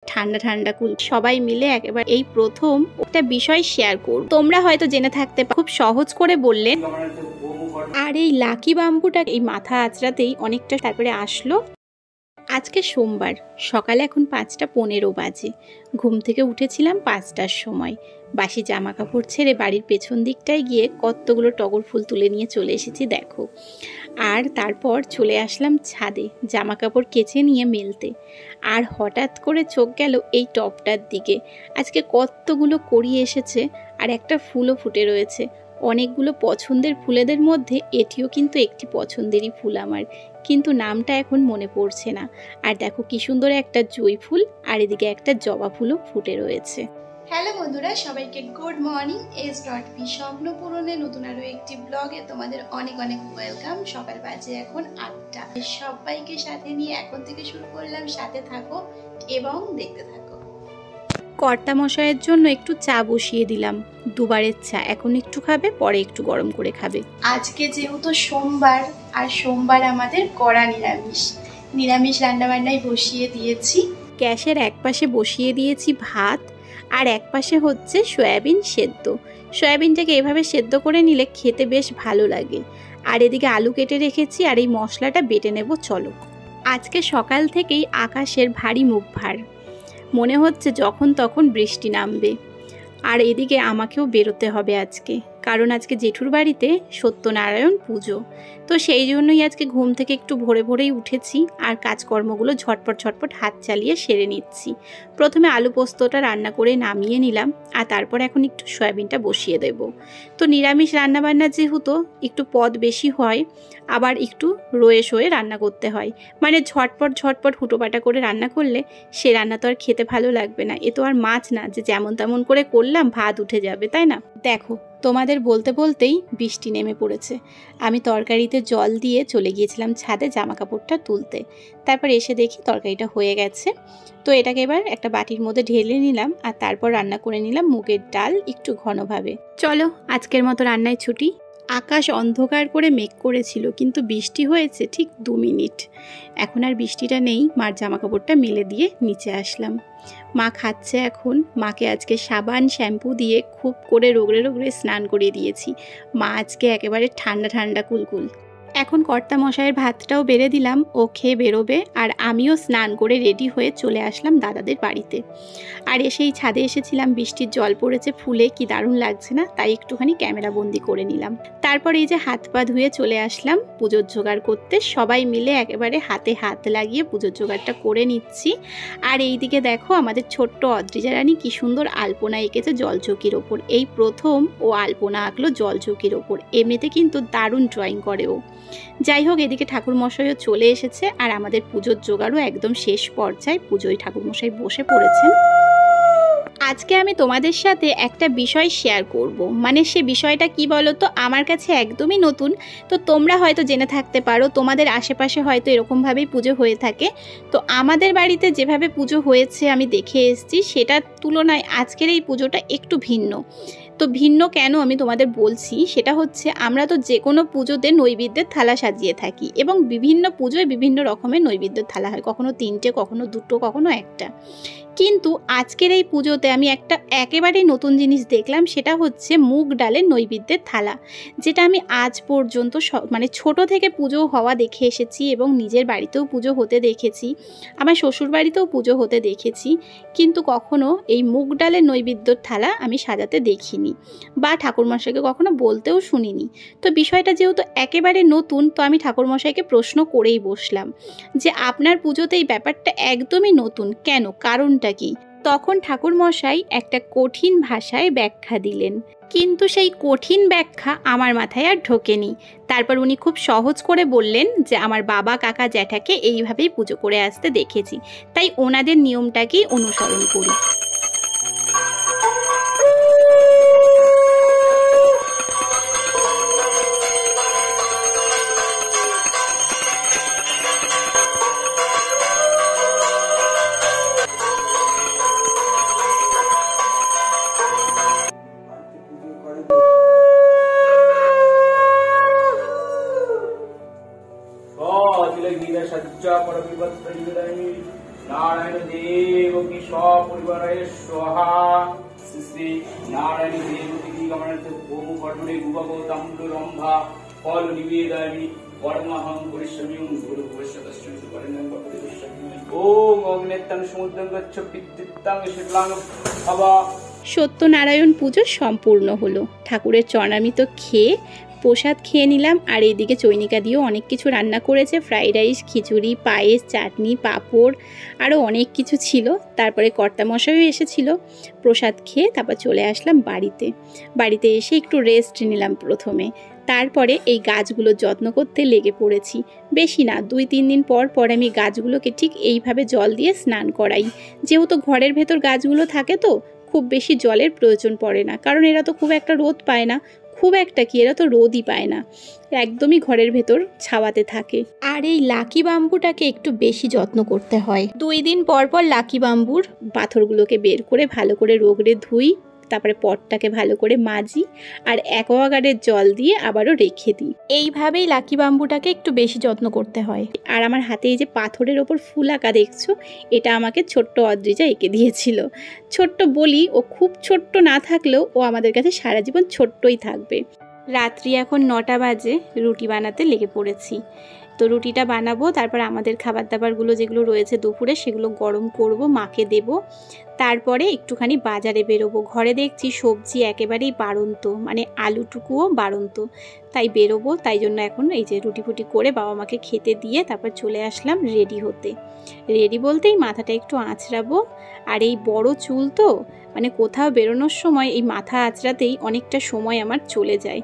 ঠান্ডা ঠান্ডা কুল সবাই মিলে একেবারে এই প্রথম একটা বিষয় শেয়ার করব। তোমরা হয়তো জেনে থাকতে খুব সহজ করে বললেন। আর এই লাকি বাম্বুটা এই মাথা আঁচড়াতেই অনেকটা তারপরে আসলো। আজকে সোমবার, সকালে এখন 5:15 বাজে। ঘুম থেকে উঠেছিলাম 5টার সময়। বাসি জামা কাপড় ছেড়ে বাড়ির পেছন দিকটায় গিয়ে কতগুলো টগর ফুল তুলে নিয়ে চলে এসেছি দেখো। আর তারপর চলে আসলাম ছাদে জামা কাপড় কেচে নিয়ে মেলতে। আর হঠাৎ করে চোখ গেল এই টবটার দিকে। আজকে কতগুলো কড়ি এসেছে আর একটা ফুলও ফুটে রয়েছে। অনেকগুলো পছন্দের ফুলেদের মধ্যে এটিও কিন্তু একটি পছন্দেরই ফুল আমার, কিন্তু নামটা এখন মনে পড়ছে না। আর দেখো কি সুন্দর একটা জুঁই ফুল আর এদিকে একটা জবা ফুলও ফুটে রয়েছে। হ্যালো বন্ধুরা, সবাইকে গুড মর্নিং। S.V স্বপ্ন পূরণে নতুন আরো একটি ব্লগে তোমাদের অনেক অনেক ওয়েলকাম। সকাল বাজে এখন 8টা। সবাইকে সাথে নিয়ে এখন থেকে শুরু করলাম, সাথে থাকো এবং দেখতে থাকো। কর্তা মশাইয়ের জন্য একটু চা বসিয়ে দিলাম, দুবারের চা। এখন একটু খাবে, পরে একটু গরম করে খাবে। আজকে যেহেতু সোমবার, আর সোমবার আমাদের কড়া নিরামিষ রান্নাবান্নায় বসিয়ে দিয়েছি। গ্যাসের এক পাশে বসিয়ে দিয়েছি ভাত, আর এক পাশে হচ্ছে সয়াবিন সেদ্ধ। সয়াবিনটাকে এভাবে সেদ্ধ করে নিলে খেতে বেশ ভালো লাগে। আর এদিকে আলু কেটে রেখেছি, আর এই মশলাটা বেটে নেব। চলো। আজকে সকাল থেকেই আকাশের ভারী মুখ ভার, মনে হচ্ছে যখন তখন বৃষ্টি নামবে। আর এদিকে আমাকেও বেরোতে হবে আজকে, কারণ আজকে জেঠুর বাড়িতে সত্যনারায়ণ পুজো। তো সেই জন্যই আজকে ঘুম থেকে একটু ভোরে ভোরেই উঠেছি, আর কাজকর্মগুলো ঝটপট হাত চালিয়ে সেরে নিচ্ছি। প্রথমে আলু পোস্তটা রান্না করে নামিয়ে নিলাম, আর তারপর এখন একটু সয়াবিনটা বসিয়ে দেব। তো নিরামিষ রান্নাবান্না যেহেতু একটু পদ বেশি হয়, আবার একটু রয়ে শোয়ে রান্না করতে হয়। মানে ঝটপট হুটোপাটা করে রান্না করলে সে রান্না তো আর খেতে ভালো লাগবে না। এ তো আর মাছ না যে যেমন তেমন করে করলাম ভাত উঠে যাবে, তাই না? দেখো, তোমাদের বলতে বলতেই বৃষ্টি নেমে পড়েছে। আমি তরকারিতে জল দিয়ে চলে গিয়েছিলাম ছাদে জামা কাপড়টা তুলতে। তারপর এসে দেখি তরকারিটা হয়ে গেছে। তো এটাকে এবার একটা বাটির মধ্যে ঢেলে নিলাম, আর তারপর রান্না করে নিলাম মুগের ডাল একটু ঘনভাবে। চলো, আজকের মতো রান্নায় ছুটি। আকাশ অন্ধকার করে মেঘ করেছিল, কিন্তু বৃষ্টি হয়েছে ঠিক 2 মিনিট। এখন আর বৃষ্টিটা নেই। মার জামা কাপড়টা মেলে দিয়ে নিচে আসলাম। মা খাচ্ছে এখন। মাকে আজকে সাবান শ্যাম্পু দিয়ে খুব করে রগড়ে স্নান করিয়ে দিয়েছি। মা আজকে একেবারে ঠান্ডা কুলকুল। এখন কর্তা মশাইয়ের ভাতটাও বেড়ে দিলাম, ও খেয়ে বেরোবে। আর আমিও স্নান করে রেডি হয়ে চলে আসলাম দাদাদের বাড়িতে। আর এসেই ছাদে এসেছিলাম, বৃষ্টির জল পড়েছে ফুলে, কি দারুণ লাগছে না? তাই একটুখানি ক্যামেরা বন্দি করে নিলাম। তারপর এই যে হাত পা ধুয়ে চলে আসলাম পুজোর জোগাড় করতে। সবাই মিলে একেবারে হাতে হাত লাগিয়ে পুজোর জোগাড়টা করে নিচ্ছি। আর এইদিকে দেখো, আমাদের ছোট্ট অদ্রিজা রানী কি সুন্দর আলপনা এঁকেছে জলচৌকির ওপর। এই প্রথম ও আলপনা আঁকলো জলচৌকির ওপর। এমনিতে কিন্তু দারুণ ড্রয়িং করে ও। যাই হোক, এদিকে ঠাকুরমশাইও চলে এসেছে, আর আমাদের পুজোর জোগাড়ও একদম শেষ পর্যায়ে। পুজোয় ঠাকুরমশাই বসে পড়েছেন। আজকে আমি তোমাদের সাথে একটা বিষয় শেয়ার করব। মানে সে বিষয়টা কি বলো তো, আমার কাছে একদমই নতুন। তো তোমরা হয়তো জেনে থাকতে পারো, তোমাদের আশেপাশে হয়তো এরকমভাবেই পুজো হয়ে থাকে। তো আমাদের বাড়িতে যেভাবে পুজো হয়েছে আমি দেখে এসেছি, সেটার তুলনায় আজকের এই পুজোটা একটু ভিন্ন। তো ভিন্ন কেন আমি তোমাদের বলছি, সেটা হচ্ছে আমরা তো যে কোনো পুজোতে নৈবেদ্যের থালা সাজিয়ে থাকি, এবং বিভিন্ন পুজোয় বিভিন্ন রকমের নৈবেদ্যের থালা হয়, কখনো 3টে, কখনো 2টো, কখনো 1টা। কিন্তু আজকের এই পুজোতে আমি একটা একেবারেই নতুন জিনিস দেখলাম। সেটা হচ্ছে মুগ ডালের নৈবেদ্যের থালা, যেটা আমি আজ পর্যন্ত মানে ছোট থেকে পুজো হওয়া দেখে এসেছি, এবং নিজের বাড়িতেও পুজো হতে দেখেছি, আমার শ্বশুর বাড়িতেও পুজো হতে দেখেছি, কিন্তু কখনো এই মুগ ডালের নৈবেদ্যর থালা আমি সাজাতে দেখিনি, বা ঠাকুরমশাইকে কখনো বলতেও শুনিনি। তো বিষয়টা যেহেতু একেবারে নতুন, তো আমি ঠাকুরমশাইকে প্রশ্ন করেই বসলাম যে আপনার পুজোতে এই ব্যাপারটা একদমই নতুন কেন, কারণটা কি? তখন ঠাকুরমশাই একটা কঠিন ভাষায় ব্যাখ্যা দিলেন, কিন্তু সেই কঠিন ব্যাখ্যা আমার মাথায় আর ঢোকেনি। তারপর উনি খুব সহজ করে বললেন যে আমার বাবা কাকা জ্যাঠাকে এইভাবেই পুজো করে আসতে দেখেছি, তাই ওনাদের নিয়মটাকেই অনুসরণ করি। नारायण देव की সপরিবারে স্বাহা। শ্রী শ্রী নারায়ণী দেবী গমনার্থে ওম কর্মণে গুবাগো তাম্র রম্ভা ফল নিবেদয়ামি কর্মহং পরিশ্রমী গুরু ভবিষ্যৎ করেন ওম অগ্নেত্তাং সমুদ্রং গচ্ছ বিদ্যুত্তাং শীতলাং হবা। সত্যনারায়ণ পুজো সম্পূর্ণ হলো। ঠাকুরের চরণামৃত খেয়ে প্রসাদ খেয়ে নিলাম। আর এইদিকে চৈনিকা দিয়েও অনেক কিছু রান্না করেছে, ফ্রাইড রাইস, খিচুড়ি, পায়েস, চাটনি, পাঁপড়, আরও অনেক কিছু ছিল। তারপরে কর্তামশাইও এসেছিল। প্রসাদ খেয়ে তারপর চলে আসলাম বাড়িতে এসে একটু রেস্ট নিলাম প্রথমে। তারপরে এই গাছগুলোর যত্ন করতে লেগে পড়েছি। বেশি না, 2-3 দিন পর পর আমি গাছগুলোকে ঠিক এইভাবে জল দিয়ে স্নান করাই। যেহেতু ঘরের ভেতর গাছগুলো থাকে তো খুব বেশি জলের প্রয়োজন পড়ে না, কারণ এরা তো খুব একটা রোদ পায় না। খুব একটা কি, এরা তো রোদই পায় না, একদমই ঘরের ভেতর ছাওয়াতে থাকে। আর এই লাকি বাম্বুটাকে একটু বেশি যত্ন করতে হয়। 2 দিন পর পর লাকি বাম্বুর পাথরগুলোকে বের করে ভালো করে রোগড়ে ধুই, তারপরে পটটাকে ভালো করে মাজি আর অ্যাকোয়াগার্ডের জল দিয়ে আবারও রেখে দিই। এইভাবেই লাকি বাম্বুটাকে একটু বেশি যত্ন করতে হয়। আর আমার হাতে এই যে পাথরের ওপর ফুল আঁকা দেখছো, এটা আমাকে ছোট্ট অদ্রিজা এঁকে দিয়েছিল। ছোট্ট বলি, ও খুব ছোট্ট না থাকলেও ও আমাদের কাছে সারা জীবন ছোট্টই থাকবে। রাত্রি এখন 9টা বাজে, রুটি বানাতে লেগে পড়েছি। তো রুটিটা বানাবো, তারপর আমাদের খাবার দাবারগুলো যেগুলো রয়েছে দুপুরে সেগুলো গরম করব, মাকে দেব। তারপরে একটুখানি বাজারে বেরোবো। ঘরে দেখছি সবজি একেবারেই বাড়ন্ত, মানে আলুটুকুও বাড়ন্ত, তাই বেরোবো। তাই জন্য এখন এই যে রুটি ফুটি করে বাবা মাকে খেতে দিয়ে তারপর চলে আসলাম রেডি হতে। রেডি বলতেই মাথাটা একটু আঁচড়াবো। আর এই বড় চুল তো, মানে কোথাও বেরোনোর সময় এই মাথা আঁচড়াতেই অনেকটা সময় আমার চলে যায়।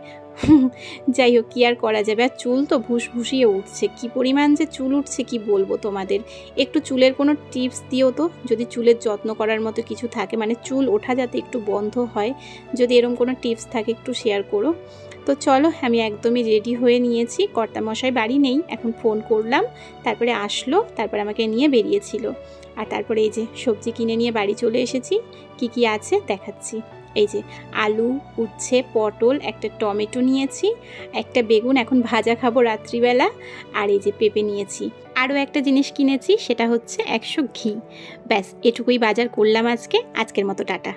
যাই হোক, কি আর করা যাবে। আর চুল তো ভুসভুসিয়ে উঠছে, কি পরিমাণ যে চুল উঠছে কি বলবো তোমাদের। একটু চুলের কোনো টিপস দিও তো, যদি চুলের যত্ন করার মতো কিছু থাকে, মানে চুল ওঠা যাতে একটু বন্ধ হয়, যদি এরকম কোনো টিপস থাকে একটু শেয়ার করো। তো চলো, আমি একদমই রেডি হয়ে নিয়েছি। কর্তামশাই বাড়ি নেই, এখন ফোন করলাম, তারপরে আসলো, তারপরে আমাকে নিয়ে বেরিয়েছিল। আর তারপরে এই যে সবজি কিনে নিয়ে বাড়ি চলে এসেছি। কি কি আছে দেখাচ্ছি। এই যে আলু, উচ্ছে, পটল, একটা টমেটো নিয়েছি, একটা বেগুন এখন ভাজা খাবো রাত্রিবেলা, আর এই যে পেঁপে নিয়েছি। আরও একটা জিনিস কিনেছি, সেটা হচ্ছে 100 ঘি। ব্যাস এটুকুই বাজার করলাম আজকের মতো। টাটা।